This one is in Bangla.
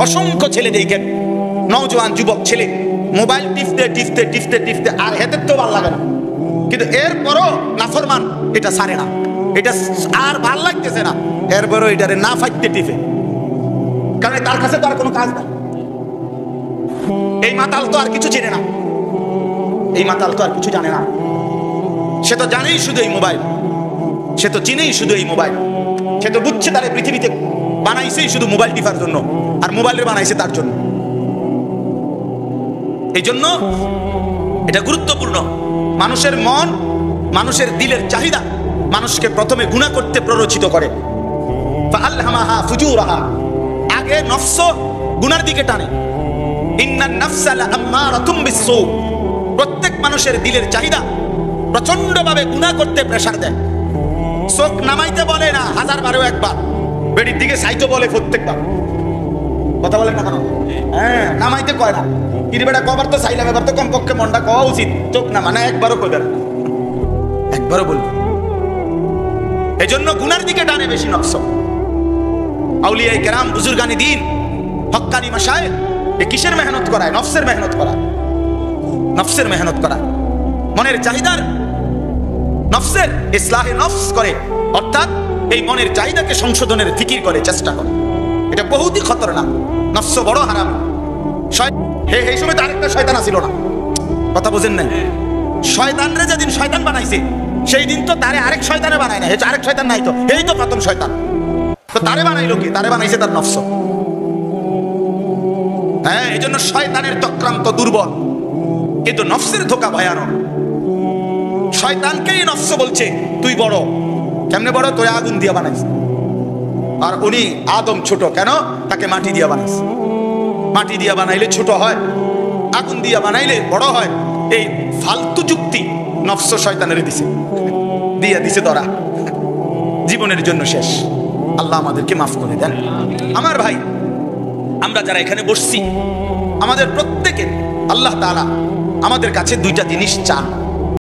অসংখ্য ছেলে দেখেন, নওজোয়ান যুবক ছেলে মোবাইল টিপতে টিপতে টিপতে টিপতে আর হেতের তো ভালো লাগে না, কিন্তু এরপরও নাফরমান এটা ছাড়ে না, এটা আর ভাল লাগতেছে না, এরপরও এটারে না ফাইতে টিপে, কারণ তার কাছে তো আর কোনো কাজ নাই। এই মাতাল তো আর কিছু চেনে না, এই মাতাল তো আর কিছু জানে না, সে তো জানেই শুধু এই মোবাইল, সে তো চিনেই শুধু এই মোবাইল, সে তো বুঝছে তার পৃথিবীতে বানাইছেই শুধু মোবাইল টিপার জন্য, আর মোবাইলের বানাইছে তার জন্য। এই জন্য এটা গুরুত্বপূর্ণ। মানুষের মন, মানুষের দিলের চাহিদা মানুষকে প্রথমে গুনাহ করতে প্ররোচিত করে। ফাআলহামাহা ফুজুরাহা, আগে নফস গুনার দিকে টানে। ইন্নান নাফসা লাআম্মারাতুম বিসসু, প্রত্যেক মানুষের দিলের চাহিদা প্রচন্ডভাবে গুনাহ করতে প্রেসার দেয়। চোখ নামাইতে বলে না, 1000 একবার, বেডির দিকে সাইতো বলে প্রত্যেকবার। কথা বলেন না কেন? হ্যাঁ, নামাইতে কয় না, কি বেটা কবার তো চাইলাম, এবার তো কমপক্ষে মনটা কওয়া উচিত, চোখ নামা না, একবারও কইবে না, একবারও বলবে। এই জন্য গুনার দিকে টানে বেশি নফস। আউলিয়ায়ে কেরাম, বুজুর্গানি দ্বীন, হক্কানি মাশায়েখ কিসের মেহনত করায়? নফসের মেহনত করায়, নফসের মেহনত করায়, মনের চাহিদার, নফসের ইসলাহে নফস করে, অর্থাৎ এই মনের চাহিদাকে সংশোধনের ফিকির করে, চেষ্টা করে। এটা বহুতই খতরনাক, নফস বড় হারাম। এই সময় তো আরেকটা শয়তান ছিল না, কথা বোঝেন নাই? শয়তানরে যেদিন শয়তান বানাইছে সেই দিন তো তারে আরেক শয়তানে বানায় না, আরেক শয়তান নাই তো, এই তো প্রথম শয়তান। তো তারে বানাইলো কি? তারে বানাইছে তার নফস। হ্যাঁ, এই জন্য শয়তানের চক্রান্ত দুর্বল, কিন্তু নফসের ধোঁকা ভয়ানক। শয়তানকেই নফস বলছে তুই বড়। কেমনে বড়? তোরে আগুন দিয়া বানাইছে, আর উনি আদম ছোট। কেন? তাকে মাটি দিয়া বানাইছে। মাটি দিয়া বানাইলে ছোট হয়, আগুন দিয়া বানাইলে বড় হয়। এই ফালতু যুক্তি নফস শয়তানের দিছে, দিয়া দিছে ধরা, জীবনের জন্য শেষ। আল্লাহ আমাদেরকে মাফ করে দেন। আমার ভাই, আমরা যারা এখানে বসছি, আমাদের প্রত্যেকে আল্লাহ তাআলা আমাদের কাছে দুইটা জিনিস চান।